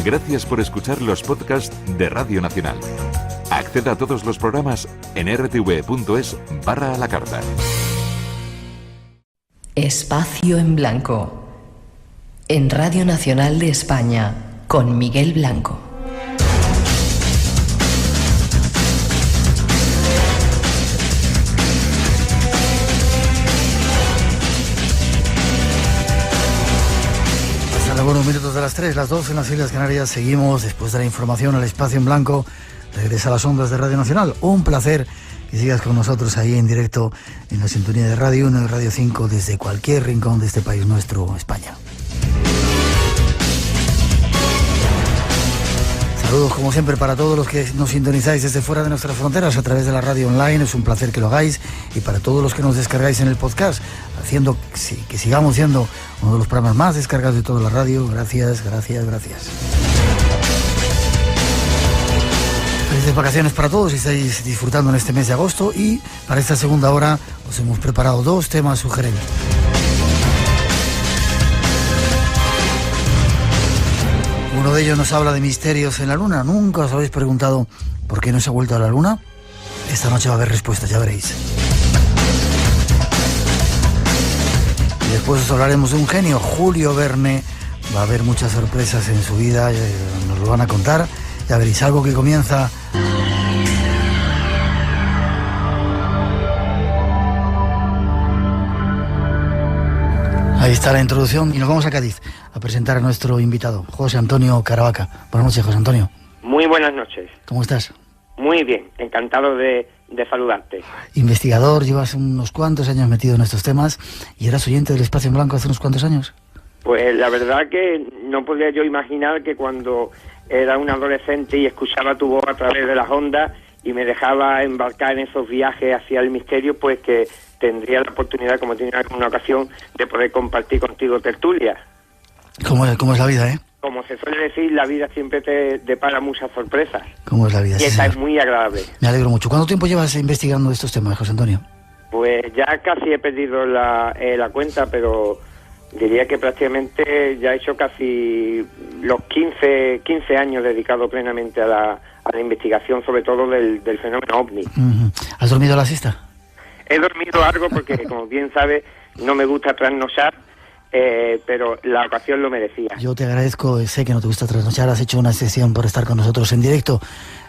Gracias por escuchar los podcasts de Radio Nacional. Acceda a todos los programas en rtv.es/a la carta. Espacio en Blanco. En Radio Nacional de España, con Miguel Blanco. Algunos minutos de las 3, las 2 en las Islas Canarias. Seguimos después de la información al Espacio en Blanco. Regresa a las ondas de Radio Nacional. Un placer que sigas con nosotros ahí en directo en la sintonía de Radio 1 y Radio 5 desde cualquier rincón de este país nuestro, España. Saludos como siempre para todos los que nos sintonizáis desde fuera de nuestras fronteras a través de la radio online. Es un placer que lo hagáis, y para todos los que nos descargáis en el podcast, haciendo que sigamos siendo uno de los programas más descargados de toda la radio. Gracias. Felices vacaciones para todos y estáis disfrutando en este mes de agosto, y para esta segunda hora os hemos preparado 2 temas sugerentes. Uno de ellos nos habla de misterios en la Luna. ¿Nunca os habéis preguntado por qué no se ha vuelto a la Luna? Esta noche va a haber respuestas, ya veréis. Y después os hablaremos de un genio, Julio Verne. Va a haber muchas sorpresas en su vida, nos lo van a contar. Ya veréis, algo que comienza... Ahí está la introducción y nos vamos a Cádiz a presentar a nuestro invitado, José Antonio Caravaca. Buenas noches, José Antonio. Muy buenas noches. ¿Cómo estás? Muy bien, encantado de saludarte. Investigador, llevas unos cuantos años metido en estos temas y eras oyente del Espacio en Blanco hace unos cuantos años. Pues la verdad que no podía yo imaginar que cuando era un adolescente y escuchaba tu voz a través de las ondas y me dejaba embarcar en esos viajes hacia el misterio, pues que tendría la oportunidad, como tenía en alguna ocasión, de poder compartir contigo tertulia. ¿Cómo es la vida, eh? Como se suele decir, la vida siempre te depara muchas sorpresas. ¿Cómo es la vida? Y sí, esa señor. es muy agradable. Me alegro mucho. ¿Cuánto tiempo llevas investigando estos temas, José Antonio? Pues ya casi he perdido la cuenta, pero diría que prácticamente ya he hecho casi los 15 años dedicados plenamente a la investigación, sobre todo del fenómeno OVNI. Uh-huh. ¿Has dormido la siesta? He dormido algo porque, como bien sabes, no me gusta trasnochar, pero la ocasión lo merecía. Yo te agradezco, sé que no te gusta trasnochar, has hecho una sesión por estar con nosotros en directo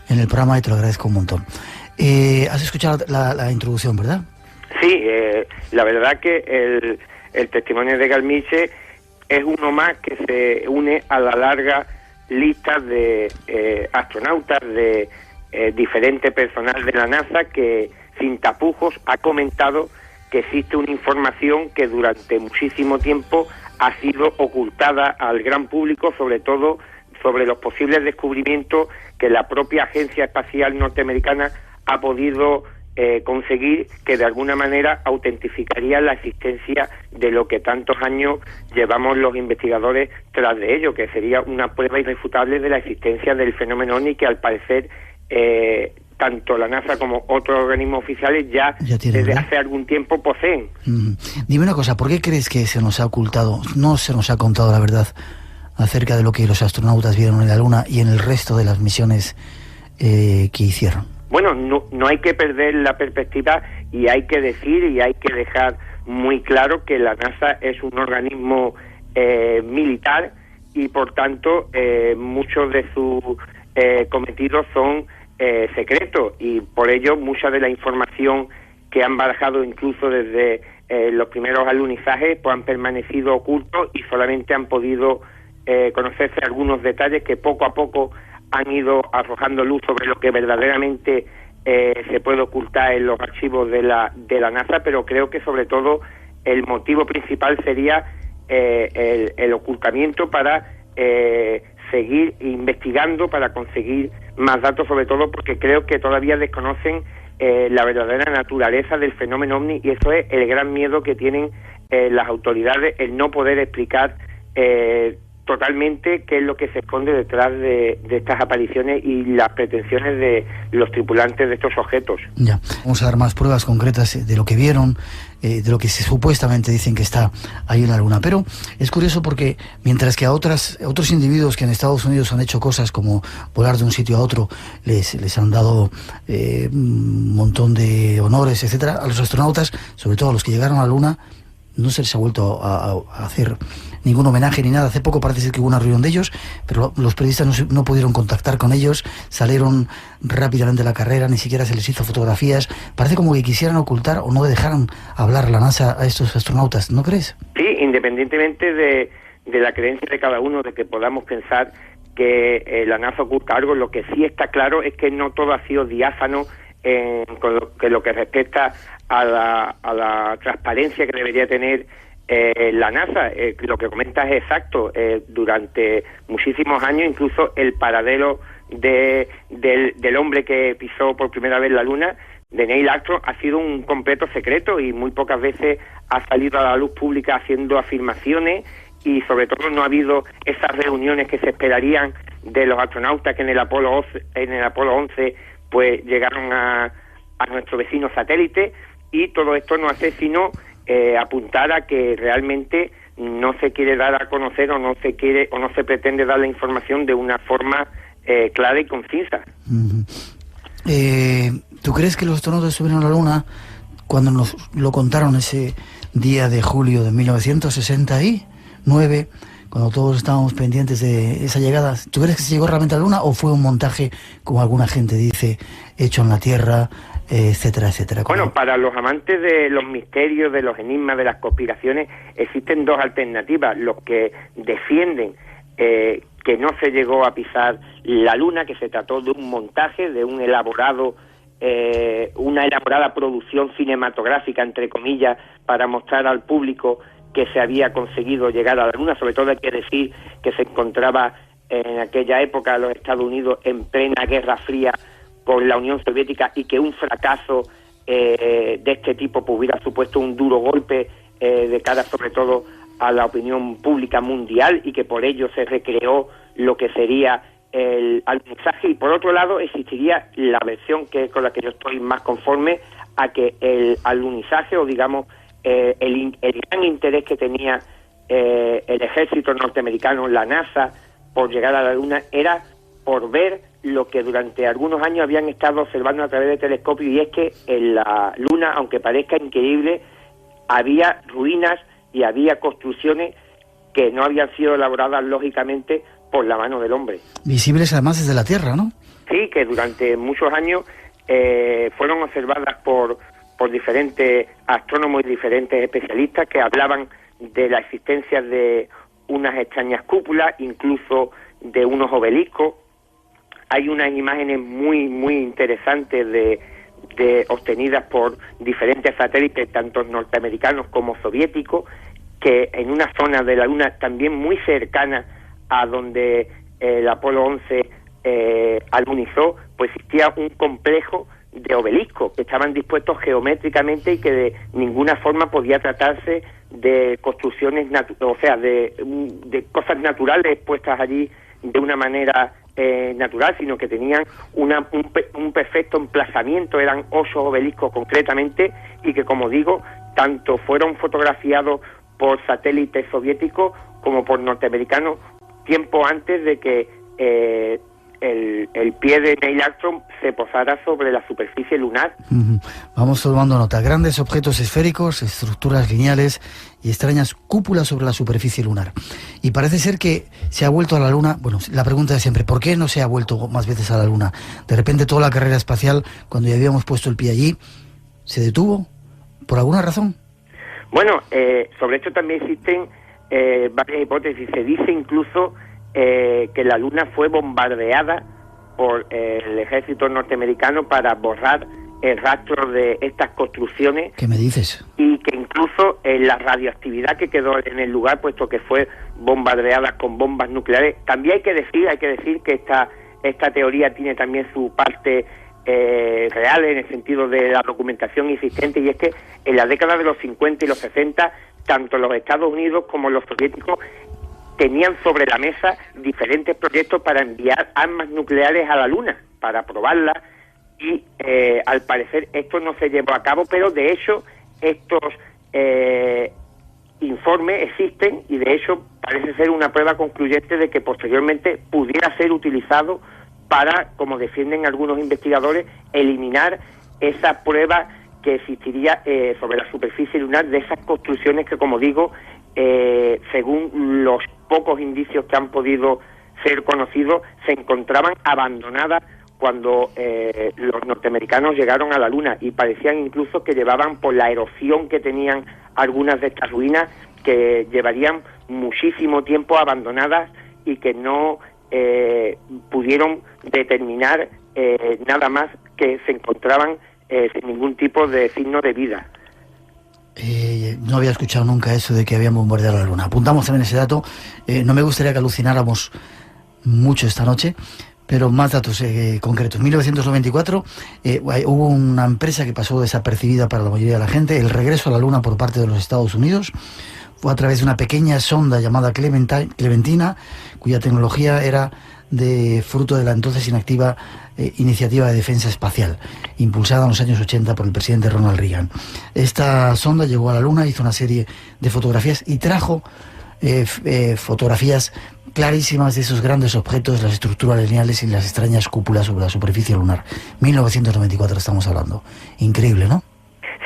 en el programa y te lo agradezco un montón. Has escuchado la introducción, ¿verdad? Sí, la verdad que el testimonio de Galmiche es uno más que se une a la larga lista de astronautas, de diferente personal de la NASA que sin tapujos ha comentado que existe una información que durante muchísimo tiempo ha sido ocultada al gran público, sobre todo sobre los posibles descubrimientos que la propia Agencia Espacial Norteamericana ha podido conseguir, que de alguna manera autentificaría la existencia de lo que tantos años llevamos los investigadores tras de ello, que sería una prueba irrefutable de la existencia del fenómeno OVNI, que al parecer tanto la NASA como otros organismos oficiales ya desde hace algún tiempo poseen. Dime una cosa, ¿por qué crees que se nos ha ocultado, no se nos ha contado la verdad acerca de lo que los astronautas vieron en la Luna y en el resto de las misiones que hicieron? Bueno, no hay que perder la perspectiva y hay que decir y hay que dejar muy claro que la NASA es un organismo militar y por tanto muchos de sus cometidos son secretos, y por ello mucha de la información que han barajado incluso desde los primeros alunizajes pues han permanecido ocultos y solamente han podido conocerse algunos detalles que poco a poco han ido arrojando luz sobre lo que verdaderamente se puede ocultar en los archivos de la NASA, pero creo que sobre todo el motivo principal sería el ocultamiento para seguir investigando, para conseguir más datos, sobre todo porque creo que todavía desconocen la verdadera naturaleza del fenómeno OVNI, y eso es el gran miedo que tienen las autoridades, el no poder explicar totalmente qué es lo que se esconde detrás de estas apariciones y las pretensiones de los tripulantes de estos objetos. Ya, vamos a dar más pruebas concretas de lo que vieron, de lo que supuestamente dicen que está ahí en la Luna. Pero es curioso porque mientras que a otros individuos que en Estados Unidos han hecho cosas como volar de un sitio a otro, les han dado un montón de honores, etcétera, a los astronautas, sobre todo a los que llegaron a la Luna, no se les ha vuelto a hacer ningún homenaje ni nada. Hace poco parece ser que hubo una reunión de ellos, pero los periodistas no pudieron contactar con ellos, salieron rápidamente de la carrera, ni siquiera se les hizo fotografías. Parece como que quisieran ocultar o no dejaran hablar la NASA a estos astronautas, ¿no crees? Sí, independientemente de la creencia de cada uno, de que podamos pensar que la NASA oculta algo, lo que sí está claro es que no todo ha sido diáfano con lo que respecta a la transparencia que debería tener la NASA. Lo que comentas es exacto. Durante muchísimos años, incluso el paradero del hombre que pisó por primera vez la Luna, de Neil Armstrong, ha sido un completo secreto y muy pocas veces ha salido a la luz pública haciendo afirmaciones, y sobre todo no ha habido esas reuniones que se esperarían de los astronautas que en el Apolo 11 pues llegaron a nuestro vecino satélite. Y todo esto no hace sino apuntar a que realmente no se quiere dar a conocer o no se pretende dar la información de una forma clara y concisa. Uh-huh. ¿Tú crees que los astronautas subieron a la Luna cuando nos lo contaron ese día de julio de 1969, cuando todos estábamos pendientes de esa llegada? ¿Tú crees que se llegó realmente a la Luna o fue un montaje, como alguna gente dice, hecho en la Tierra, etcétera, etcétera? Bueno, para los amantes de los misterios, de los enigmas, de las conspiraciones, existen dos alternativas. Los que defienden que no se llegó a pisar la Luna, que se trató de un montaje, de una elaborada producción cinematográfica, entre comillas, para mostrar al público que se había conseguido llegar a la Luna. Sobre todo hay que decir que se encontraba en aquella época los Estados Unidos en plena Guerra Fría con la Unión Soviética, y que un fracaso de este tipo pues, hubiera supuesto un duro golpe de cara sobre todo a la opinión pública mundial, y que por ello se recreó lo que sería el alunizaje. Y por otro lado existiría la versión que con la que yo estoy más conforme, a que el alunizaje, o digamos el gran interés que tenía el ejército norteamericano, la NASA, por llegar a la Luna, era por ver lo que durante algunos años habían estado observando a través de telescopios, y es que en la Luna, aunque parezca increíble, había ruinas y había construcciones que no habían sido elaboradas lógicamente por la mano del hombre. Visibles además desde la Tierra, ¿no? Sí, que durante muchos años fueron observadas por diferentes astrónomos y diferentes especialistas que hablaban de la existencia de unas extrañas cúpulas, incluso de unos obeliscos. Hay unas imágenes muy muy interesantes de obtenidas por diferentes satélites, tanto norteamericanos como soviéticos, que en una zona de la Luna también muy cercana a donde el Apolo 11 alunizó, pues existía un complejo de obeliscos que estaban dispuestos geométricamente y que de ninguna forma podía tratarse de construcciones, de cosas naturales puestas allí de una manera natural, sino que tenían un perfecto emplazamiento, eran 8 obeliscos concretamente, y que, como digo, tanto fueron fotografiados por satélites soviéticos como por norteamericanos tiempo antes de que el pie de Neil Armstrong se posara sobre la superficie lunar. Vamos tomando nota. Grandes objetos esféricos, estructuras lineales y extrañas cúpulas sobre la superficie lunar. Y parece ser que se ha vuelto a la Luna. Bueno, la pregunta de siempre, ¿por qué no se ha vuelto más veces a la Luna? De repente toda la carrera espacial, cuando ya habíamos puesto el pie allí, ¿se detuvo? ¿Por alguna razón? Bueno, sobre esto también existen varias hipótesis. Se dice incluso que la Luna fue bombardeada por el ejército norteamericano para borrar el rastro de estas construcciones. ¿Qué me dices? Y que incluso la radioactividad que quedó en el lugar, puesto que fue bombardeada con bombas nucleares. También hay que decir que esta teoría tiene también su parte real, en el sentido de la documentación existente, y es que en la década de los 50 y los 60, tanto los Estados Unidos como los soviéticos tenían sobre la mesa diferentes proyectos para enviar armas nucleares a la Luna, para probarlas, y al parecer esto no se llevó a cabo, pero de hecho estos informes existen y de hecho parece ser una prueba concluyente de que posteriormente pudiera ser utilizado para, como defienden algunos investigadores, eliminar esa prueba que existiría sobre la superficie lunar de esas construcciones que, como digo, según los pocos indicios que han podido ser conocidos, se encontraban abandonadas cuando los norteamericanos llegaron a la Luna, y parecían incluso que llevaban, por la erosión que tenían algunas de estas ruinas, que llevarían muchísimo tiempo abandonadas y que no pudieron determinar nada más que se encontraban sin ningún tipo de signo de vida. No había escuchado nunca eso de que habían bombardeado la Luna. Apuntamos también ese dato. No me gustaría que alucináramos mucho esta noche, pero más datos concretos. En 1994 hubo una empresa que pasó desapercibida para la mayoría de la gente. El regreso a la Luna por parte de los Estados Unidos fue a través de una pequeña sonda llamada Clementina, cuya tecnología era de fruto de la entonces inactiva Iniciativa de Defensa Espacial, impulsada en los años 80 por el presidente Ronald Reagan. Esta sonda llegó a la Luna, hizo una serie de fotografías y trajo fotografías clarísimas de esos grandes objetos, las estructuras lineales y las extrañas cúpulas sobre la superficie lunar. 1994 estamos hablando. Increíble, ¿no?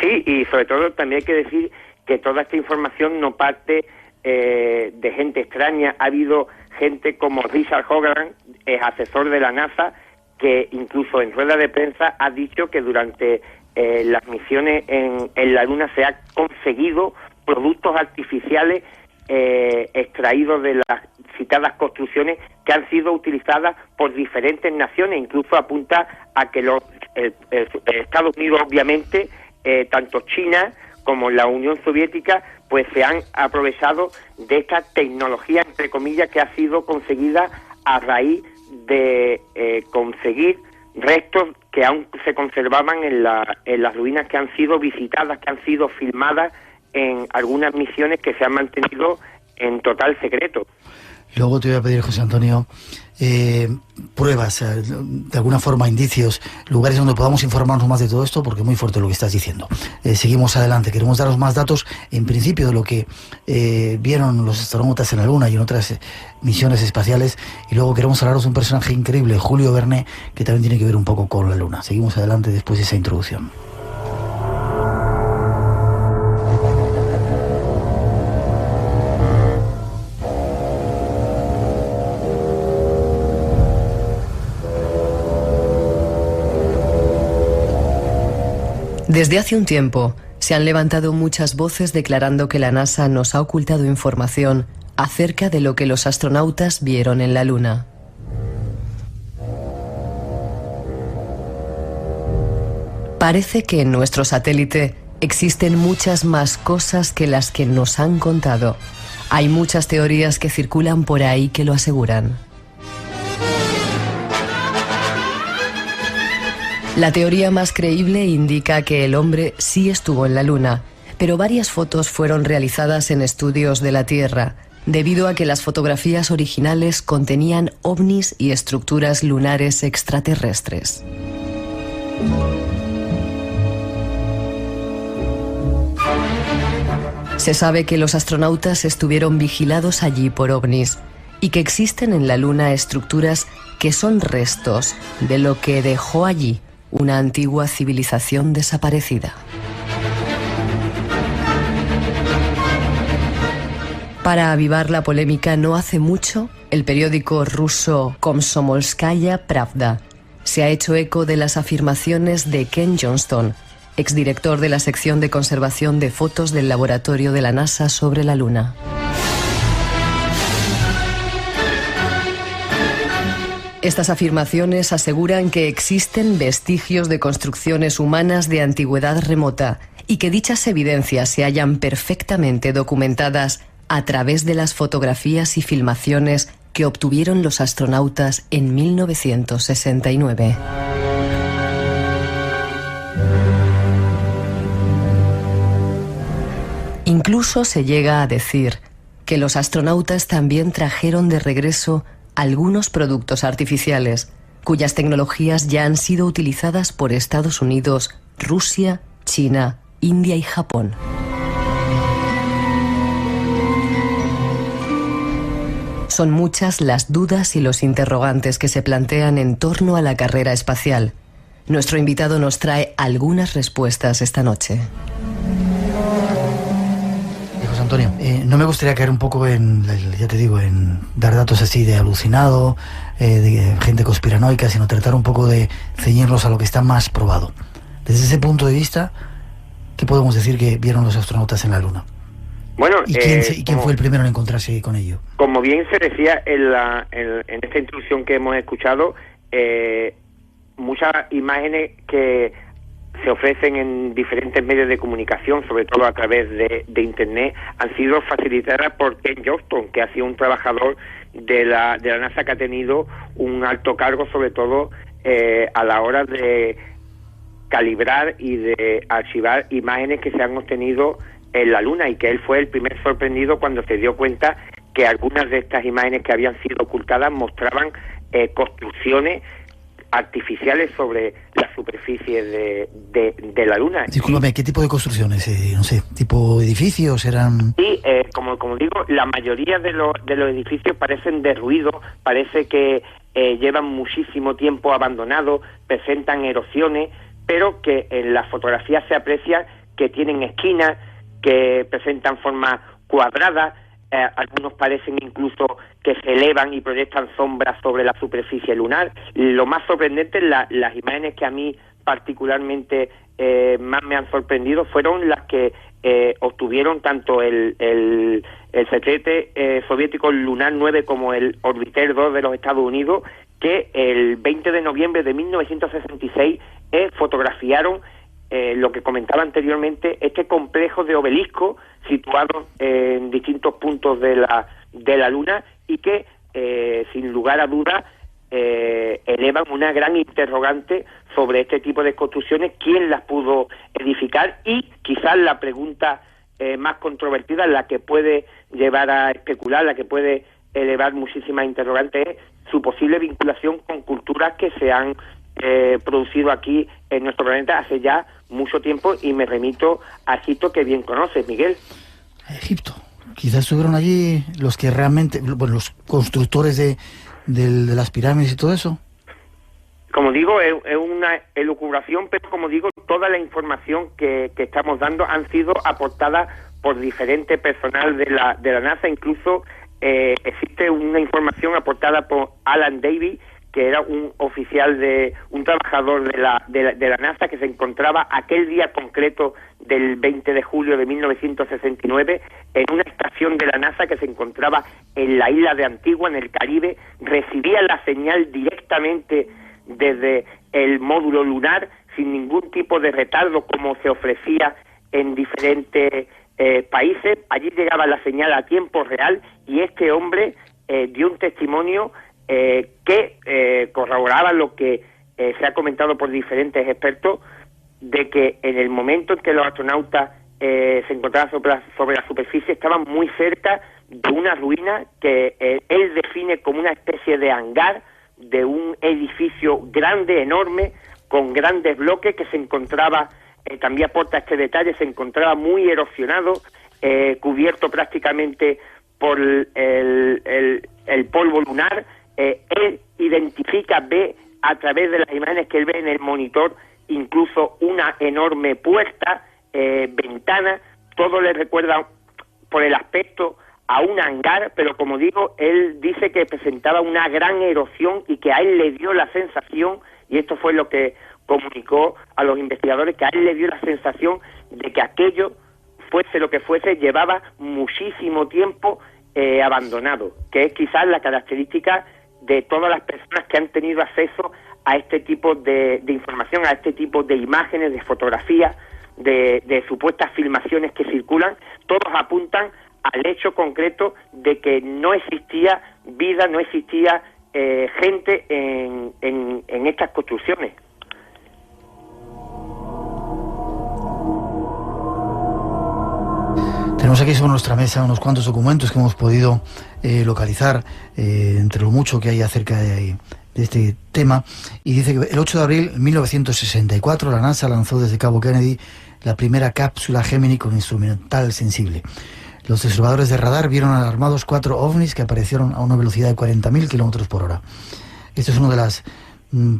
Sí, y sobre todo también hay que decir que toda esta información no parte de gente extraña. Ha habido gente como Richard Hoagland, asesor de la NASA, que incluso en rueda de prensa ha dicho que durante las misiones en la Luna se ha conseguido productos artificiales extraídos de las citadas construcciones que han sido utilizadas por diferentes naciones. Incluso apunta a que Estados Unidos, obviamente, tanto China como la Unión Soviética, pues se han aprovechado de esta tecnología, entre comillas, que ha sido conseguida a raíz de conseguir restos que aún se conservaban en las ruinas que han sido visitadas, que han sido filmadas en algunas misiones que se han mantenido en total secreto. Luego te voy a pedir, José Antonio, pruebas, de alguna forma indicios, lugares donde podamos informarnos más de todo esto, porque es muy fuerte lo que estás diciendo. Seguimos adelante, queremos daros más datos, en principio, de lo que vieron los astronautas en la Luna y en otras misiones espaciales, y luego queremos hablaros de un personaje increíble, Julio Verne, que también tiene que ver un poco con la Luna. Seguimos adelante después de esa introducción. Desde hace un tiempo se han levantado muchas voces declarando que la NASA nos ha ocultado información acerca de lo que los astronautas vieron en la Luna. Parece que en nuestro satélite existen muchas más cosas que las que nos han contado. Hay muchas teorías que circulan por ahí que lo aseguran. La teoría más creíble indica que el hombre sí estuvo en la Luna, pero varias fotos fueron realizadas en estudios de la Tierra, debido a que las fotografías originales contenían ovnis y estructuras lunares extraterrestres. Se sabe que los astronautas estuvieron vigilados allí por ovnis y que existen en la Luna estructuras que son restos de lo que dejó allí una antigua civilización desaparecida. Para avivar la polémica, no hace mucho, el periódico ruso Komsomolskaya Pravda se ha hecho eco de las afirmaciones de Ken Johnston, exdirector de la sección de conservación de fotos del laboratorio de la NASA sobre la Luna. Estas afirmaciones aseguran que existen vestigios de construcciones humanas de antigüedad remota y que dichas evidencias se hallan perfectamente documentadas a través de las fotografías y filmaciones que obtuvieron los astronautas en 1969. Incluso se llega a decir que los astronautas también trajeron de regreso algunos productos artificiales, cuyas tecnologías ya han sido utilizadas por Estados Unidos, Rusia, China, India y Japón. Son muchas las dudas y los interrogantes que se plantean en torno a la carrera espacial. Nuestro invitado nos trae algunas respuestas esta noche. José Antonio, no me gustaría caer un poco en dar datos así de alucinado, de gente conspiranoica, sino tratar un poco de ceñirnos a lo que está más probado. Desde ese punto de vista, ¿qué podemos decir que vieron los astronautas en la Luna? Bueno, ¿Y quién fue el primero en encontrarse con ello? Como bien se decía en esta introducción que hemos escuchado, muchas imágenes que se ofrecen en diferentes medios de comunicación, sobre todo a través de Internet, han sido facilitadas por Ken Johnston, que ha sido un trabajador de la NASA que ha tenido un alto cargo, sobre todo a la hora de calibrar y de archivar imágenes que se han obtenido en la Luna, y que él fue el primer sorprendido cuando se dio cuenta que algunas de estas imágenes que habían sido ocultadas mostraban construcciones artificiales sobre la superficie de la Luna. Discúlpame, ¿qué tipo de construcciones? ¿Tipo edificios eran? Sí, como digo, la mayoría de los edificios parecen derruidos, parece que llevan muchísimo tiempo abandonados, presentan erosiones, pero que en las fotografías se aprecia que tienen esquinas, que presentan formas cuadradas, algunos parecen incluso que se elevan y proyectan sombras sobre la superficie lunar. Lo más sorprendente, las imágenes que a mí particularmente más me han sorprendido fueron las que obtuvieron tanto el satélite soviético Lunar 9 como el Orbiter 2 de los Estados Unidos, que el 20 de noviembre de 1966 fotografiaron lo que comentaba anteriormente, este complejo de obelisco situado en distintos puntos de la Luna, y que sin lugar a dudas elevan una gran interrogante sobre este tipo de construcciones, quién las pudo edificar, y quizás la pregunta más controvertida, la que puede llevar a especular, la que puede elevar muchísimas interrogantes, es su posible vinculación con culturas que se han producido aquí en nuestro planeta hace ya mucho tiempo, y me remito a Egipto, que bien conoces, Miguel. Egipto. Quizás estuvieron allí los que realmente, los constructores de las pirámides y todo eso. Como digo, es una elucubración, pero como digo, toda la información que estamos dando han sido aportadas por diferente personal de la NASA. Incluso existe una información aportada por Alan Davis, que era un oficial un trabajador de la NASA, que se encontraba aquel día concreto del 20 de julio de 1969 en una estación de la NASA que se encontraba en la isla de Antigua, en el Caribe. Recibía la señal directamente desde el módulo lunar, sin ningún tipo de retardo como se ofrecía en diferentes países. Allí llegaba la señal a tiempo real, y este hombre dio un testimonio que corroboraba lo que se ha comentado por diferentes expertos, de que en el momento en que los astronautas se encontraban sobre la superficie, estaban muy cerca de una ruina que él define como una especie de hangar de un edificio grande, enorme, con grandes bloques, que se encontraba, también aporta este detalle, se encontraba muy erosionado, cubierto prácticamente por el polvo lunar. Él identifica, ve a través de las imágenes que él ve en el monitor, incluso una enorme puerta, ventana. Todo le recuerda por el aspecto a un hangar, pero como digo, él dice que presentaba una gran erosión y que a él le dio la sensación, y esto fue lo que comunicó a los investigadores, que a él le dio la sensación de que aquello, fuese lo que fuese, llevaba muchísimo tiempo abandonado, que es quizás la característica de todas las personas que han tenido acceso a este tipo de información, a este tipo de imágenes, de fotografías, de supuestas filmaciones que circulan. Todos apuntan al hecho concreto de que no existía vida, no existía gente en estas construcciones. Tenemos aquí sobre nuestra mesa unos cuantos documentos que hemos podido localizar entre lo mucho que hay acerca de este tema, y dice que el 8 de abril de 1964 la NASA lanzó desde Cabo Kennedy la primera cápsula Gemini con instrumental sensible. Los observadores de radar vieron alarmados 4 ovnis que aparecieron a una velocidad de 40.000 kilómetros por hora. Esto es una de las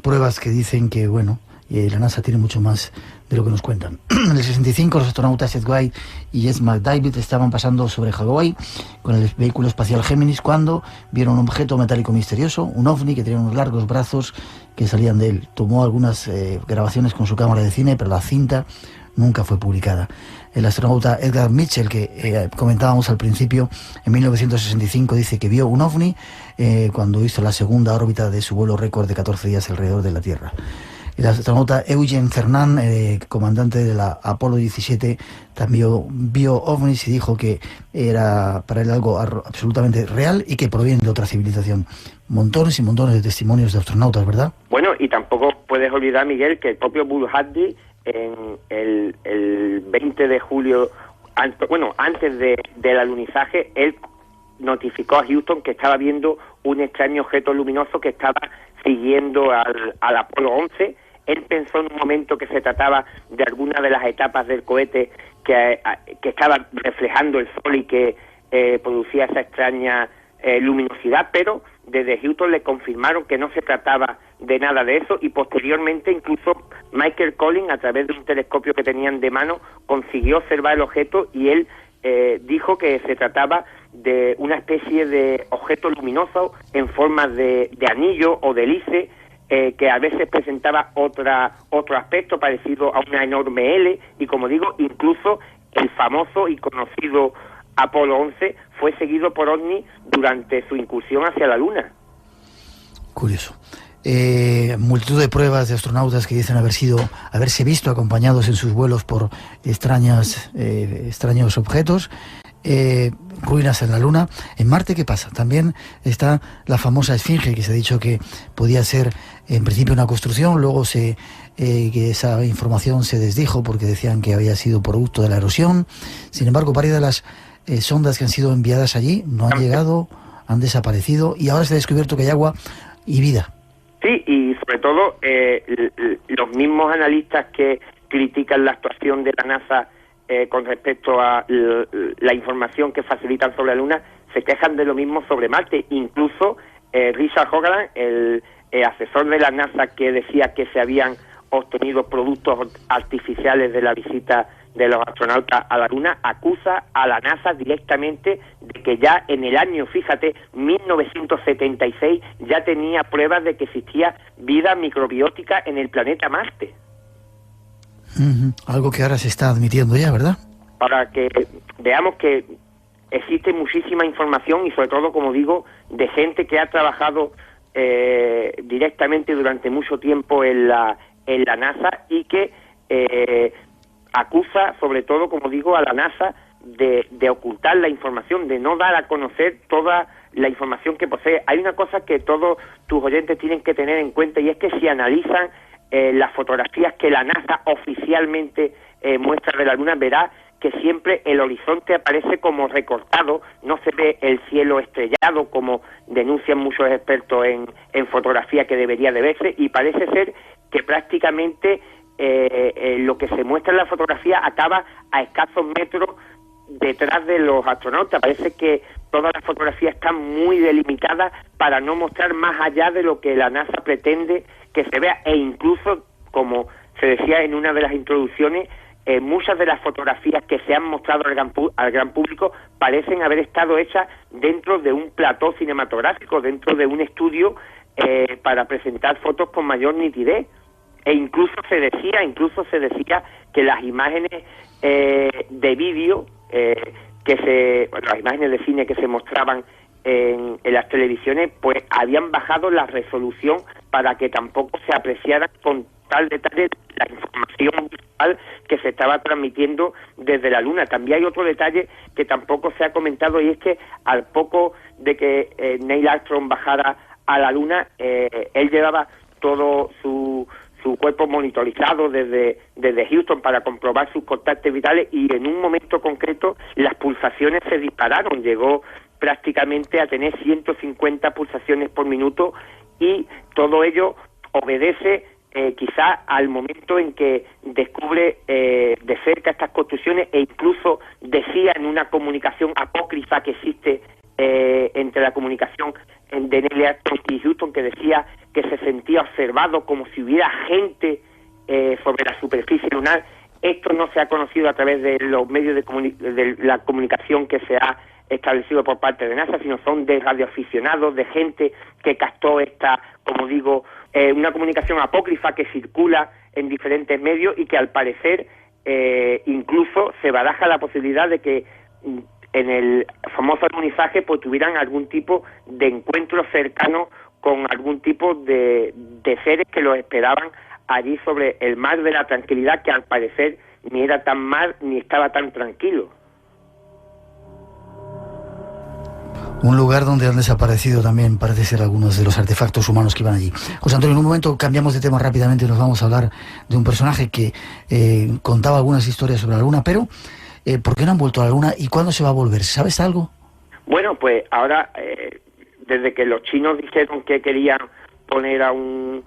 pruebas que dicen que, bueno, la NASA tiene mucho más de lo que nos cuentan. En el 65 los astronautas Ed White y Jess McDavid estaban pasando sobre Hawái con el vehículo espacial Géminis cuando vieron un objeto metálico misterioso, un ovni que tenía unos largos brazos que salían de él. Tomó algunas grabaciones con su cámara de cine, pero la cinta nunca fue publicada. El astronauta Edgar Mitchell, que comentábamos al principio, en 1965 dice que vio un ovni cuando hizo la segunda órbita de su vuelo récord de 14 días alrededor de la Tierra. El astronauta Eugene Cernan, comandante de la Apolo 17, también vio ovnis y dijo que era para él algo absolutamente real y que proviene de otra civilización. Montones y montones de testimonios de astronautas, ¿verdad? Bueno, y tampoco puedes olvidar, Miguel, que el propio Buzz Aldrin, en el 20 de julio, antes del alunizaje, él notificó a Houston que estaba viendo un extraño objeto luminoso que estaba siguiendo al Apolo 11. Él pensó en un momento que se trataba de alguna de las etapas del cohete que estaba reflejando el sol y que producía esa extraña luminosidad, pero desde Houston le confirmaron que no se trataba de nada de eso, y posteriormente incluso Michael Collins, a través de un telescopio que tenían de mano, consiguió observar el objeto, y él dijo que se trataba de una especie de objeto luminoso en forma de anillo o de hélice, que a veces presentaba otro aspecto parecido a una enorme L, y como digo, incluso el famoso y conocido Apolo 11 fue seguido por ovnis durante su incursión hacia la Luna. Curioso. Multitud de pruebas de astronautas que dicen haberse visto acompañados en sus vuelos por extraños objetos. Ruinas en la Luna. En Marte, ¿qué pasa? También está la famosa Esfinge, que se ha dicho que podía ser en principio una construcción, luego que esa información se desdijo porque decían que había sido producto de la erosión. Sin embargo, varias de las sondas que han sido enviadas allí no han llegado, han desaparecido, y ahora se ha descubierto que hay agua y vida. Sí, y sobre todo los mismos analistas que critican la actuación de la NASA con respecto a la información que facilitan sobre la Luna, se quejan de lo mismo sobre Marte. Incluso Richard Hoagland, el asesor de la NASA que decía que se habían obtenido productos artificiales de la visita de los astronautas a la Luna, acusa a la NASA directamente de que ya en el año, fíjate, 1976, ya tenía pruebas de que existía vida microbiótica en el planeta Marte. Algo que ahora se está admitiendo ya, ¿verdad? Para que veamos que existe muchísima información, y sobre todo, como digo, de gente que ha trabajado directamente durante mucho tiempo en la NASA, y que acusa, sobre todo, como digo, a la NASA de ocultar la información, de no dar a conocer toda la información que posee. Hay una cosa que todos tus oyentes tienen que tener en cuenta, y es que si analizan las fotografías que la NASA oficialmente muestra de la Luna, verá que siempre el horizonte aparece como recortado, no se ve el cielo estrellado como denuncian muchos expertos en fotografía que debería de verse, y parece ser que prácticamente lo que se muestra en la fotografía acaba a escasos metros detrás de los astronautas. Parece que todas las fotografías están muy delimitadas para no mostrar más allá de lo que la NASA pretende que se vea, e incluso, como se decía en una de las introducciones, muchas de las fotografías que se han mostrado al gran público parecen haber estado hechas dentro de un plató cinematográfico, dentro de un estudio para presentar fotos con mayor nitidez. E incluso se decía que las imágenes de vídeo las imágenes de cine que se mostraban en las televisiones, pues habían bajado la resolución para que tampoco se apreciara con tal detalle la información visual que se estaba transmitiendo desde la Luna. También hay otro detalle que tampoco se ha comentado, y es que al poco de que Neil Armstrong bajara a la Luna, él llevaba todo su su cuerpo monitorizado desde Houston para comprobar sus constantes vitales, y en un momento concreto las pulsaciones se dispararon, llegó prácticamente a tener 150 pulsaciones por minuto, y todo ello obedece quizá al momento en que descubre de cerca estas construcciones, e incluso decía en una comunicación apócrifa que existe entre la comunicación de Neil Armstrong y Houston, que decía que se sentía observado como si hubiera gente sobre la superficie lunar. Esto no se ha conocido a través de los medios de la comunicación que se ha establecido por parte de NASA, sino son de radioaficionados, de gente que captó esta, como digo, una comunicación apócrifa que circula en diferentes medios, y que al parecer incluso se baraja la posibilidad de que en el famoso alunizaje pues tuvieran algún tipo de encuentro cercano con algún tipo de seres que los esperaban allí sobre el mar de la tranquilidad, que al parecer ni era tan mar ni estaba tan tranquilo. Un lugar donde han desaparecido también, parece ser, algunos de los artefactos humanos que iban allí. José Antonio, en un momento cambiamos de tema rápidamente y nos vamos a hablar de un personaje que contaba algunas historias sobre la Luna, pero ¿por qué no han vuelto a la Luna y cuándo se va a volver? ¿Sabes algo? Bueno, pues ahora, desde que los chinos dijeron que querían poner a un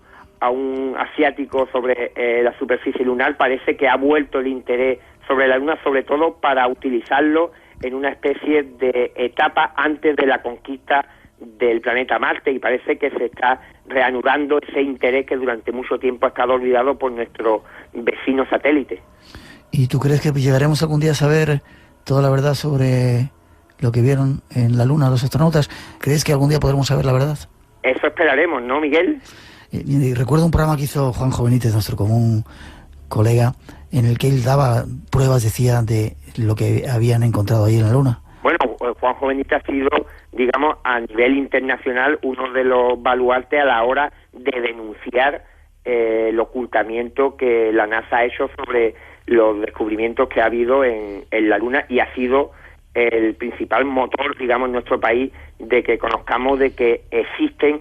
asiático sobre la superficie lunar, parece que ha vuelto el interés sobre la Luna, sobre todo para utilizarlo en una especie de etapa antes de la conquista del planeta Marte, y parece que se está reanudando ese interés que durante mucho tiempo ha estado olvidado por nuestro vecino satélite. ¿Y tú crees que llegaremos algún día a saber toda la verdad sobre lo que vieron en la Luna los astronautas? ¿Crees que algún día podremos saber la verdad? Eso esperaremos, ¿no, Miguel? Recuerdo un programa que hizo Juanjo Benítez, nuestro común colega, en el que él daba pruebas, decía, de lo que habían encontrado ahí en la Luna. Bueno, Juanjo Benítez ha sido, digamos, a nivel internacional, uno de los baluartes a la hora de denunciar el ocultamiento que la NASA ha hecho sobre los descubrimientos que ha habido en la Luna, y ha sido el principal motor, digamos, en nuestro país de que conozcamos de que existen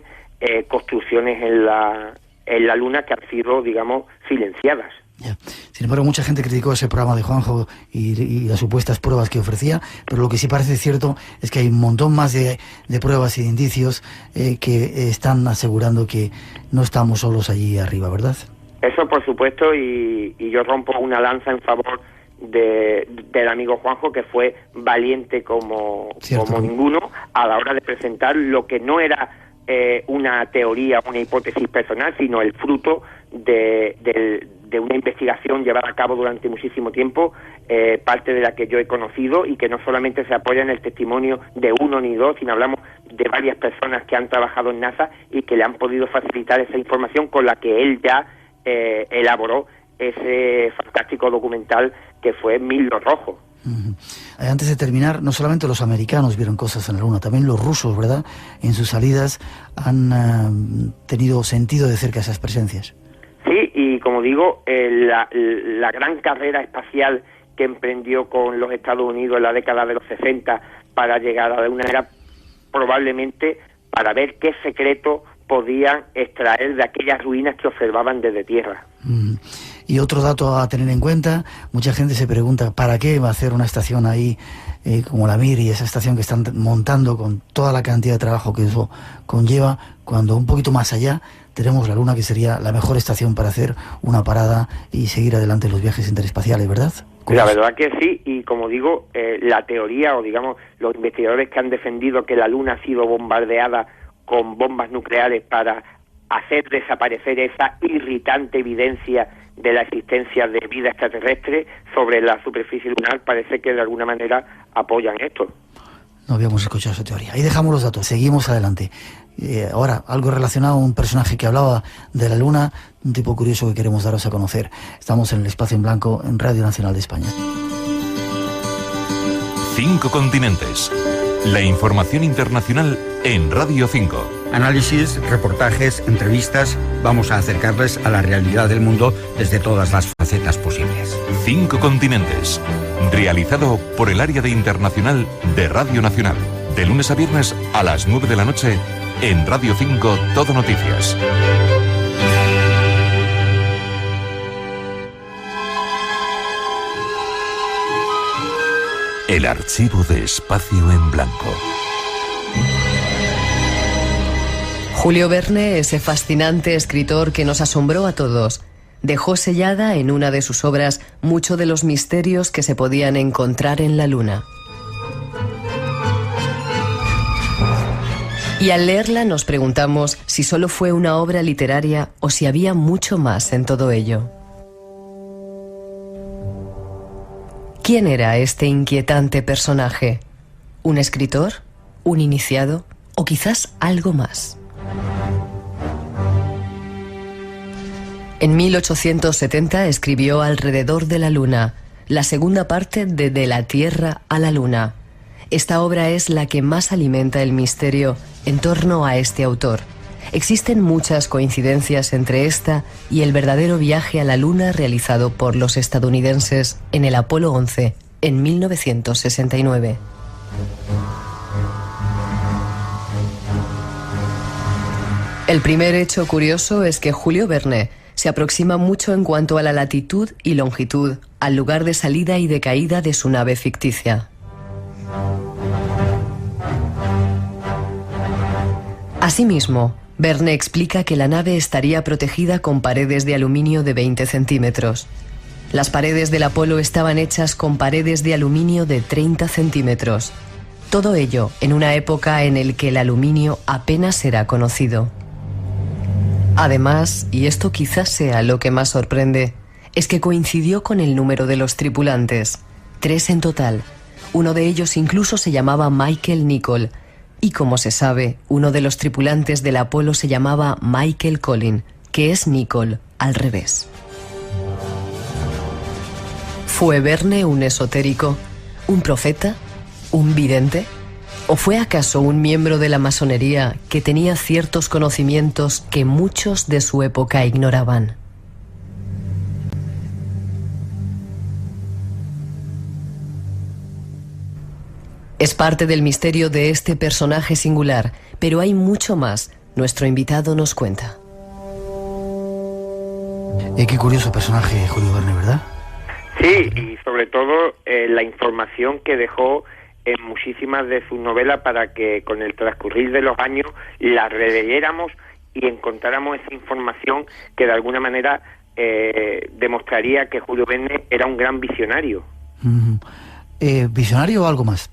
construcciones en la Luna que han sido, digamos, silenciadas. Ya. Sin embargo, mucha gente criticó ese programa de Juanjo y las supuestas pruebas que ofrecía, pero lo que sí parece cierto es que hay un montón más de pruebas y de indicios que están asegurando que no estamos solos allí arriba, ¿verdad? Eso por supuesto, y yo rompo una lanza en favor del amigo Juanjo, que fue valiente como ninguno a la hora de presentar lo que no era una teoría, una hipótesis personal, sino el fruto de una investigación llevada a cabo durante muchísimo tiempo, parte de la que yo he conocido, y que no solamente se apoya en el testimonio de uno ni dos, sino hablamos de varias personas que han trabajado en NASA y que le han podido facilitar esa información con la que él ya elaboró ese fantástico documental que fue Mirlo Rojo. Uh-huh. Antes de terminar, no solamente los americanos vieron cosas en la Luna, también los rusos, ¿verdad? En sus salidas han tenido sentido de cerca esas presencias. Sí, y como digo, la gran carrera espacial que emprendió con los Estados Unidos en la década de los 60 para llegar a la Luna era probablemente para ver qué secreto podían extraer de aquellas ruinas que observaban desde tierra. Y otro dato a tener en cuenta, mucha gente se pregunta ¿para qué va a hacer una estación ahí como la Mir, y esa estación que están montando con toda la cantidad de trabajo que eso conlleva, cuando un poquito más allá tenemos la Luna, que sería la mejor estación para hacer una parada y seguir adelante los viajes interespaciales, ¿verdad? La verdad que sí, y como digo, la teoría, o digamos los investigadores que han defendido que la Luna ha sido bombardeada con bombas nucleares para hacer desaparecer esa irritante evidencia de la existencia de vida extraterrestre sobre la superficie lunar, parece que de alguna manera apoyan esto. No habíamos escuchado esa teoría. Ahí dejamos los datos, seguimos adelante. Ahora, algo relacionado a un personaje que hablaba de la Luna, un tipo curioso que queremos daros a conocer. Estamos en el Espacio en Blanco, en Radio Nacional de España. 5 continentes. La información internacional en Radio 5. Análisis, reportajes, entrevistas. Vamos a acercarles a la realidad del mundo desde todas las facetas posibles. 5 continentes. Realizado por el área de internacional de Radio Nacional. De lunes a viernes a las 9 de la noche en Radio 5 Todo Noticias. El archivo de Espacio en Blanco. Julio Verne, ese fascinante escritor que nos asombró a todos, dejó sellada en una de sus obras mucho de los misterios que se podían encontrar en la Luna. Y al leerla nos preguntamos si solo fue una obra literaria o si había mucho más en todo ello. ¿Quién era este inquietante personaje? ¿Un escritor? ¿Un iniciado? ¿O quizás algo más? En 1870 escribió Alrededor de la Luna, la segunda parte de la Tierra a la Luna. Esta obra es la que más alimenta el misterio en torno a este autor. Existen muchas coincidencias entre esta y el verdadero viaje a la Luna realizado por los estadounidenses en el Apolo 11 en 1969. El primer hecho curioso es que Julio Verne se aproxima mucho en cuanto a la latitud y longitud al lugar de salida y de caída de su nave ficticia. Asimismo, Verne explica que la nave estaría protegida con paredes de aluminio de 20 centímetros. Las paredes del Apolo estaban hechas con paredes de aluminio de 30 centímetros. Todo ello en una época en la que el aluminio apenas era conocido. Además, y esto quizás sea lo que más sorprende, es que coincidió con el número de los tripulantes, 3 en total. Uno de ellos incluso se llamaba Michael Nicholl, y como se sabe, uno de los tripulantes del Apolo se llamaba Michael Collin, que es Nicholl al revés. ¿Fue Verne un esotérico, un profeta, un vidente? ¿O fue acaso un miembro de la masonería que tenía ciertos conocimientos que muchos de su época ignoraban? Es parte del misterio de este personaje singular, pero hay mucho más. Nuestro invitado nos cuenta. Qué curioso personaje, Julio Verne, ¿verdad? Sí, y sobre todo la información que dejó en muchísimas de sus novelas para que con el transcurrir de los años las releyéramos y encontráramos esa información que de alguna manera demostraría que Julio Verne era un gran visionario. ¿Visionario o algo más?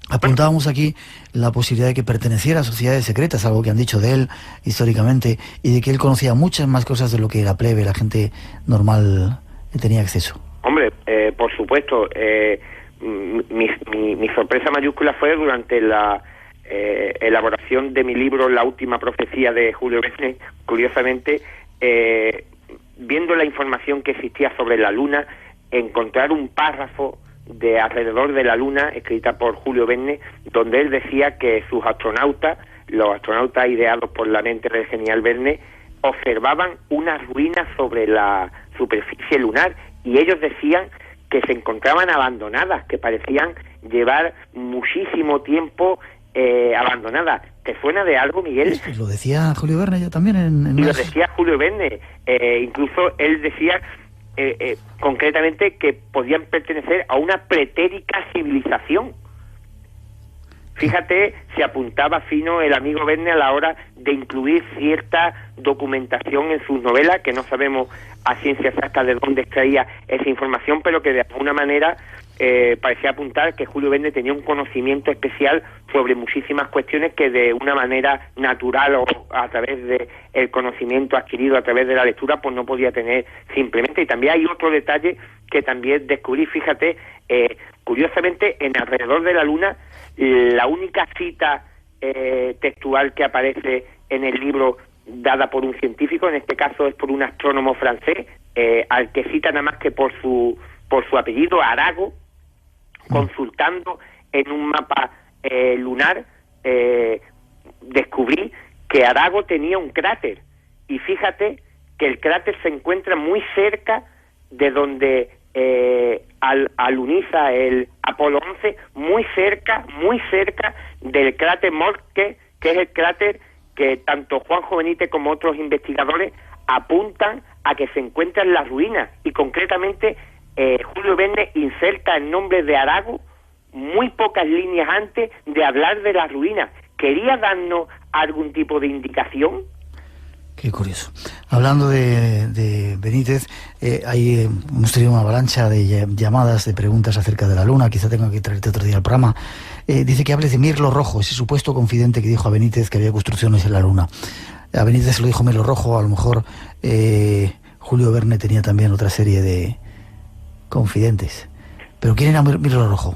Apuntábamos aquí la posibilidad de que perteneciera a sociedades secretas, algo que han dicho de él históricamente, y de que él conocía muchas más cosas de lo que la plebe, la gente normal, tenía acceso. Hombre, por supuesto, mi sorpresa mayúscula fue durante la elaboración de mi libro La última profecía de Julio Verne, curiosamente, viendo la información que existía sobre la Luna, encontrar un párrafo de Alrededor de la Luna, escrita por Julio Verne, donde él decía que sus astronautas, los astronautas ideados por la mente del genial Verne, observaban unas ruinas sobre la superficie lunar y ellos decían que se encontraban abandonadas, que parecían llevar muchísimo tiempo abandonadas. ¿Te suena de algo, Miguel? Pues lo decía Julio Verne ya también en y lo decía Julio Verne. Incluso él decía concretamente que podían pertenecer a una pretérica civilización. Fíjate, se apuntaba fino el amigo Verne a la hora de incluir cierta documentación en sus novelas, que no sabemos a ciencia exacta de dónde extraía esa información, pero que de alguna manera parecía apuntar que Julio Verne tenía un conocimiento especial sobre muchísimas cuestiones que de una manera natural o a través de el conocimiento adquirido a través de la lectura pues no podía tener simplemente. Y también hay otro detalle que también descubrí, fíjate, curiosamente en Alrededor de la Luna, la única cita textual que aparece en el libro dada por un científico, en este caso es por un astrónomo francés, al que cita nada más que por su apellido, Arago, consultando en un mapa lunar, descubrí que Arago tenía un cráter, y fíjate que el cráter se encuentra muy cerca de donde aluniza el Apolo 11, muy cerca del cráter Morke, que es el cráter que tanto Juanjo Benítez como otros investigadores apuntan a que se encuentran las ruinas, y concretamente Julio Verne inserta el nombre de Arago muy pocas líneas antes de hablar de la ruina. ¿Quería darnos algún tipo de indicación? Qué curioso. Hablando de Benítez, hemos tenido una avalancha de llamadas, de preguntas acerca de la Luna. Quizá tenga que traerte otro día al programa. Dice que hables de Mirlo Rojo, ese supuesto confidente que dijo a Benítez que había construcciones en la Luna. A Benítez se lo dijo Mirlo Rojo, a lo mejor Julio Verne tenía también otra serie de confidentes. ¿Pero quién era Mirlo Rojo?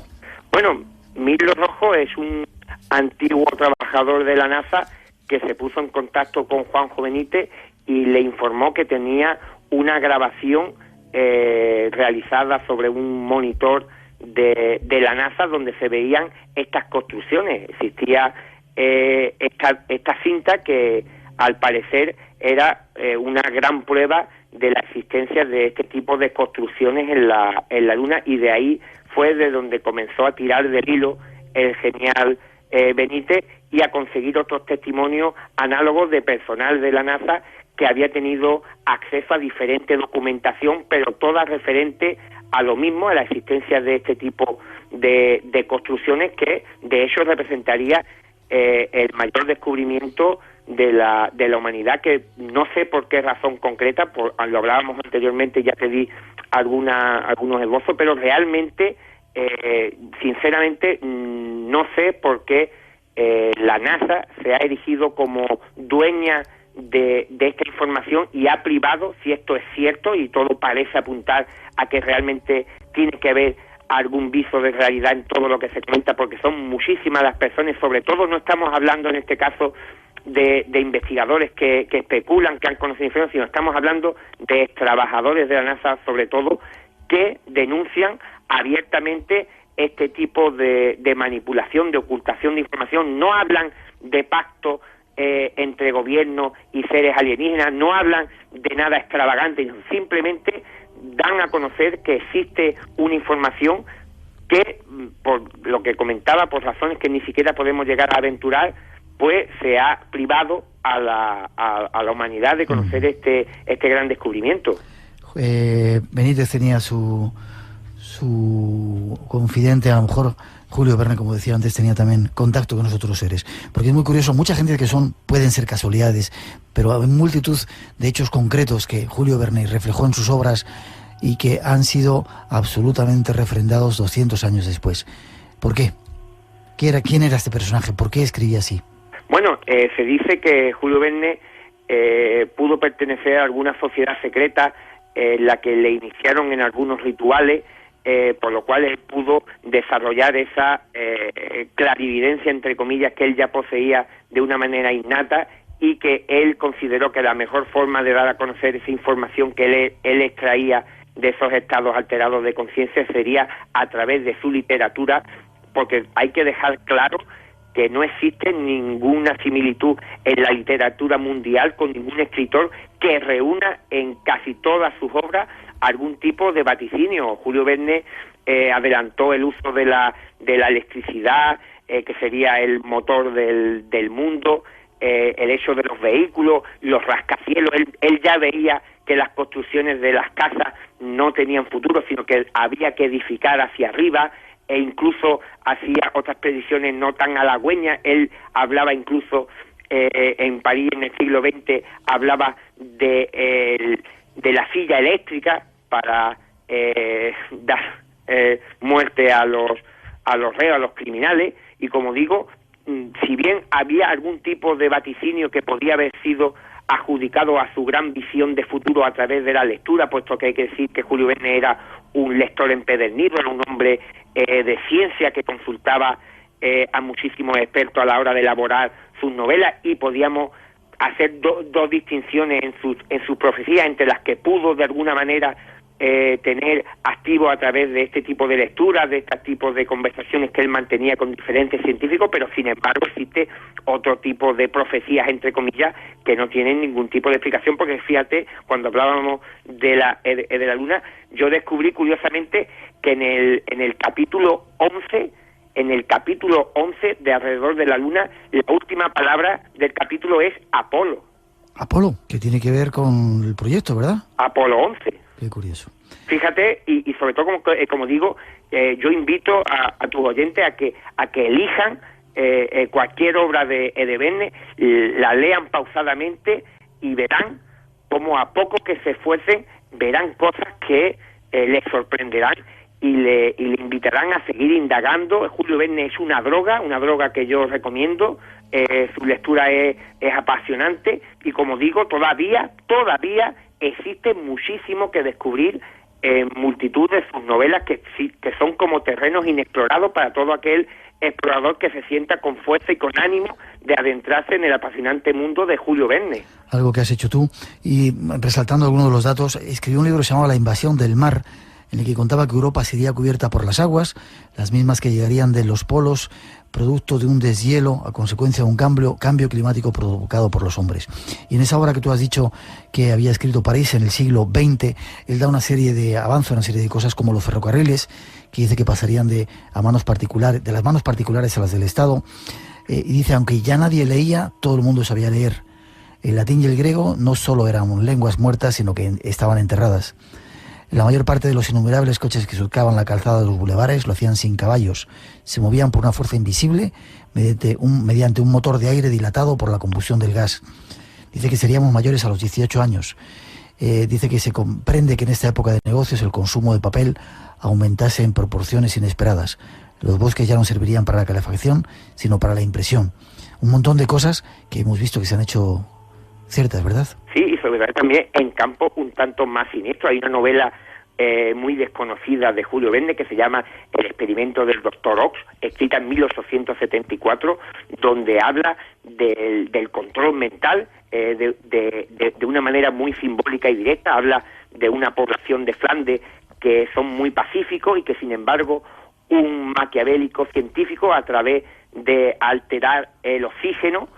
Bueno, Mirlo Rojo es un antiguo trabajador de la NASA que se puso en contacto con Juanjo Benítez y le informó que tenía una grabación realizada sobre un monitor de la NASA donde se veían estas construcciones. Existía esta cinta que al parecer era una gran prueba de la existencia de este tipo de construcciones en la Luna, y de ahí fue de donde comenzó a tirar del hilo el genial Benítez y a conseguir otros testimonios análogos de personal de la NASA que había tenido acceso a diferente documentación, pero toda referente a lo mismo, a la existencia de este tipo de construcciones que de hecho representaría el mayor descubrimiento de la humanidad, que no sé por qué razón concreta, lo hablábamos anteriormente, ya te di algunos esbozos, pero realmente, sinceramente, no sé por qué la NASA se ha erigido como dueña de esta información y ha privado, si esto es cierto, y todo parece apuntar a que realmente tiene que haber algún viso de realidad en todo lo que se comenta, porque son muchísimas las personas, sobre todo no estamos hablando en este caso de investigadores que especulan, que han conocido información, sino estamos hablando de trabajadores de la NASA, sobre todo, que denuncian abiertamente este tipo de manipulación, de ocultación de información. No hablan de pacto entre gobierno y seres alienígenas, no hablan de nada extravagante, simplemente dan a conocer que existe una información que, por lo que comentaba, por razones que ni siquiera podemos llegar a aventurar, pues se ha privado a la humanidad de conocer este gran descubrimiento. Benítez tenía su confidente, a lo mejor Julio Verne, como decía antes, tenía también contacto con los otros seres, porque es muy curioso, mucha gente que pueden ser casualidades, pero hay multitud de hechos concretos que Julio Verne reflejó en sus obras y que han sido absolutamente refrendados 200 años después. ¿Por qué? ¿Quién era este personaje? ¿Por qué escribía así? Bueno, se dice que Julio Verne pudo pertenecer a alguna sociedad secreta en la que le iniciaron en algunos rituales, por lo cual él pudo desarrollar esa clarividencia, entre comillas, que él ya poseía de una manera innata, y que él consideró que la mejor forma de dar a conocer esa información que él extraía de esos estados alterados de conciencia sería a través de su literatura, porque hay que dejar claro que no existe ninguna similitud en la literatura mundial con ningún escritor que reúna en casi todas sus obras algún tipo de vaticinio. Julio Verne adelantó el uso de la electricidad, que sería el motor del mundo, el hecho de los vehículos, los rascacielos. Él ya veía que las construcciones de las casas no tenían futuro, sino que había que edificar hacia arriba, e incluso hacía otras predicciones no tan halagüeñas. Él hablaba incluso en París en el siglo XX, hablaba de la silla eléctrica para dar muerte a los reos, a los criminales. Y como digo, si bien había algún tipo de vaticinio que podía haber sido adjudicado a su gran visión de futuro a través de la lectura, puesto que hay que decir que Julio Verne era un lector empedernido, era un hombre de ciencia que consultaba a muchísimos expertos a la hora de elaborar sus novelas, y podíamos hacer dos distinciones en sus profecías, entre las que pudo de alguna manera tener activo a través de este tipo de lecturas, de este tipo de conversaciones que él mantenía con diferentes científicos, pero sin embargo existe otro tipo de profecías, entre comillas, que no tienen ningún tipo de explicación, porque fíjate, cuando hablábamos de la Luna, yo descubrí curiosamente que en el capítulo 11, de Alrededor de la Luna, la última palabra del capítulo es Apolo. Apolo, que tiene que ver con el proyecto, ¿verdad? Apolo 11. Qué curioso. Fíjate, y sobre todo, como digo, yo invito a tus oyentes a que elijan cualquier obra de Verne, la lean pausadamente y verán como a poco que se esfuercen, verán cosas que les sorprenderán y le invitarán a seguir indagando. Julio Verne es una droga que yo recomiendo. Su lectura es apasionante y, como digo, todavía existe muchísimo que descubrir en multitud de sus novelas que son como terrenos inexplorados para todo aquel explorador que se sienta con fuerza y con ánimo de adentrarse en el apasionante mundo de Julio Verne. Algo que has hecho tú, y resaltando algunos de los datos, escribió un libro que se llamaba La invasión del mar, en el que contaba que Europa sería cubierta por las aguas, las mismas que llegarían de los polos, producto de un deshielo a consecuencia de un cambio climático provocado por los hombres. Y en esa obra que tú has dicho que había escrito París en el siglo XX, él da una serie de cosas como los ferrocarriles, que dice que pasarían de las manos particulares a las del Estado, y dice, aunque ya nadie leía, todo el mundo sabía leer. El latín y el griego no solo eran lenguas muertas, sino que estaban enterradas. La mayor parte de los innumerables coches que surcaban la calzada de los bulevares lo hacían sin caballos. Se movían por una fuerza invisible mediante un motor de aire dilatado por la combustión del gas. Dice que seríamos mayores a los 18 años. Dice que se comprende que en esta época de negocios el consumo de papel aumentase en proporciones inesperadas. Los bosques ya no servirían para la calefacción, sino para la impresión. Un montón de cosas que hemos visto que se han hecho ciertas, ¿verdad? Sí, y sobre todo también en campo un tanto más siniestro. Hay una novela muy desconocida de Julio Verne que se llama El experimento del Dr. Ox, escrita en 1874, donde habla del control mental de una manera muy simbólica y directa. Habla de una población de Flandes que son muy pacíficos y que, sin embargo, un maquiavélico científico, a través de alterar el oxígeno,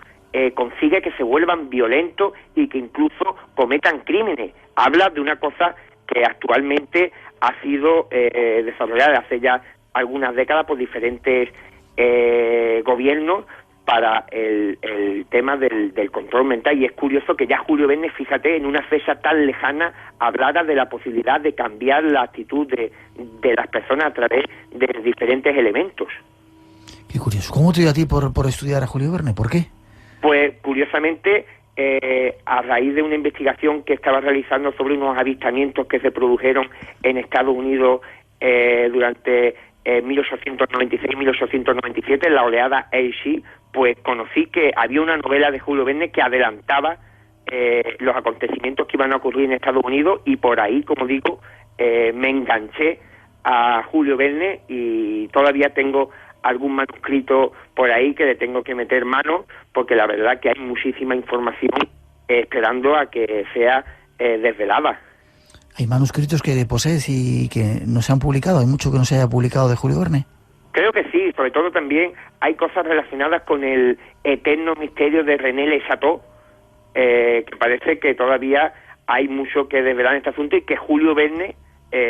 consigue que se vuelvan violentos y que incluso cometan crímenes. Habla de una cosa que actualmente ha sido desarrollada hace ya algunas décadas por diferentes gobiernos para el tema del control mental, y es curioso que ya Julio Verne, fíjate, en una fecha tan lejana hablara de la posibilidad de cambiar la actitud de las personas a través de diferentes elementos. Qué curioso. ¿Cómo te dio a ti por estudiar a Julio Verne? ¿Por qué? Pues curiosamente, a raíz de una investigación que estaba realizando sobre unos avistamientos que se produjeron en Estados Unidos durante 1896-1897, la oleada A.C., pues conocí que había una novela de Julio Verne que adelantaba los acontecimientos que iban a ocurrir en Estados Unidos, y por ahí, como digo, me enganché a Julio Verne, y todavía tengo algún manuscrito por ahí que le tengo que meter mano, porque la verdad que hay muchísima información esperando a que sea desvelada. ¿Hay manuscritos que posees y que no se han publicado? ¿Hay mucho que no se haya publicado de Julio Verne? Creo que sí, sobre todo también hay cosas relacionadas con el eterno misterio de René Le Chateau, que parece que todavía hay mucho que desvelar en este asunto, y que Julio Verne,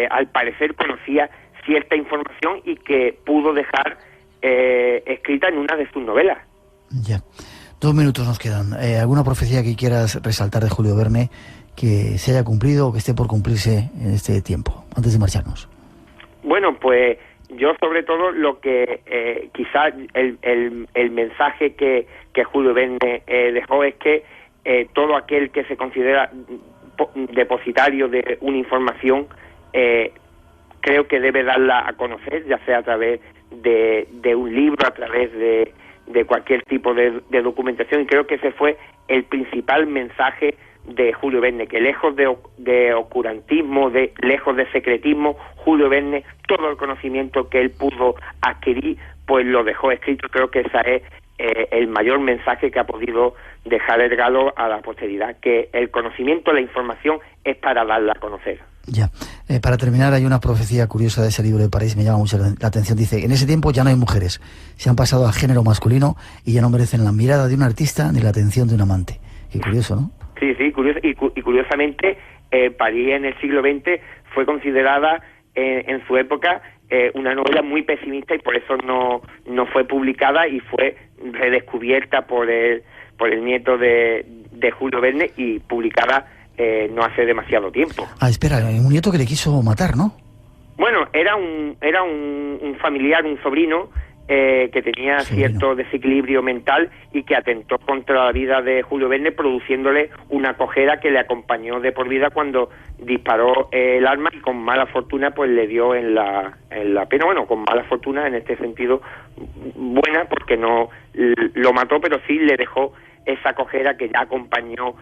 al parecer, conocía cierta información y que pudo dejar escrita en una de sus novelas. Ya. 2 minutos nos quedan. ¿Alguna profecía que quieras resaltar de Julio Verne que se haya cumplido o que esté por cumplirse en este tiempo, antes de marcharnos? Bueno, pues yo sobre todo lo que quizás el mensaje que Julio Verne dejó es que todo aquel que se considera depositario de una información, creo que debe darla a conocer, ya sea a través de un libro, a través de cualquier tipo de documentación, y creo que ese fue el principal mensaje de Julio Verne, que lejos de oscurantismo, lejos de secretismo, Julio Verne, todo el conocimiento que él pudo adquirir, pues lo dejó escrito. Creo que ese es el mayor mensaje que ha podido dejar el regalo a la posteridad, que el conocimiento, la información, es para darla a conocer. Ya. Para terminar, hay una profecía curiosa de ese libro de París, me llama mucho la atención. Dice, en ese tiempo ya no hay mujeres, se han pasado al género masculino y ya no merecen la mirada de un artista ni la atención de un amante. Qué curioso, ¿no? Sí, curioso. Y curiosamente, París en el siglo XX fue considerada en su época una novela muy pesimista, y por eso no fue publicada, y fue redescubierta por el nieto de Julio Verne y publicada no hace demasiado tiempo. Espera, un nieto que le quiso matar, ¿no? Bueno, era un familiar, un sobrino, que tenía cierto desequilibrio mental y que atentó contra la vida de Julio Verne, produciéndole una cojera que le acompañó de por vida cuando disparó el arma, y con mala fortuna pues le dio en la pena. Bueno, con mala fortuna en este sentido buena, porque no lo mató, pero sí le dejó esa cojera que ya acompañó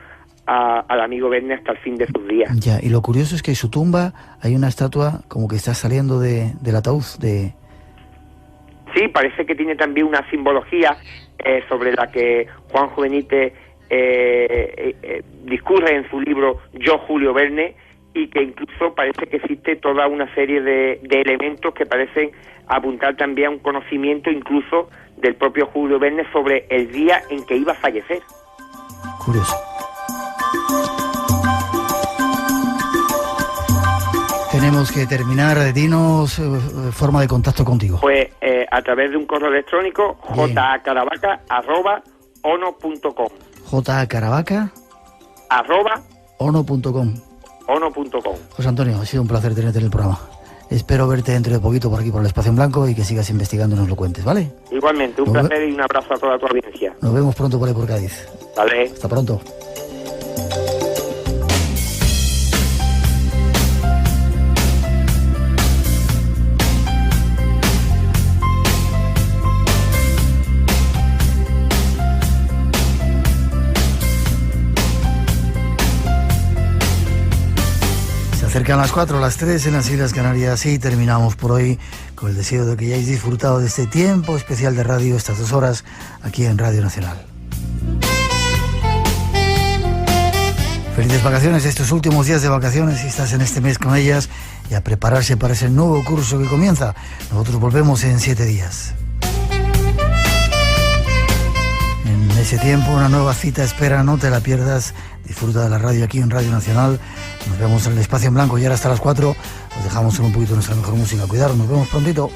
al amigo Verne hasta el fin de sus días. Ya, y lo curioso es que en su tumba hay una estatua como que está saliendo del ataúd de... Sí, parece que tiene también una simbología sobre la que Juanjo Benítez discurre en su libro Yo, Julio Verne, y que incluso parece que existe toda una serie de elementos que parecen apuntar también a un conocimiento incluso del propio Julio Verne sobre el día en que iba a fallecer. Curioso. Tenemos que terminar. Dinos forma de contacto contigo. Pues a través de un correo electrónico, jacaravaca@ono.com. jacaravaca@ono.com. ono.com. José Antonio, ha sido un placer tenerte en el programa. Espero verte dentro de poquito por aquí, por el Espacio en Blanco, y que sigas investigando y nos lo cuentes, ¿vale? Igualmente, un placer y un abrazo a toda tu audiencia. Nos vemos pronto por ahí por Cádiz. Vale. Hasta pronto. Se acercan las 4, las 3 en las Islas Canarias, y terminamos por hoy con el deseo de que hayáis disfrutado de este tiempo especial de radio, estas 2 horas aquí en Radio Nacional. Felices vacaciones, estos últimos días de vacaciones, si estás en este mes con ellas, y a prepararse para ese nuevo curso que comienza. Nosotros volvemos en 7 días. En ese tiempo, una nueva cita espera, no te la pierdas. Disfruta de la radio aquí en Radio Nacional. Nos vemos en el Espacio en Blanco, y ahora hasta las 4 os dejamos con un poquito de nuestra mejor música. Cuidaros, nos vemos prontito.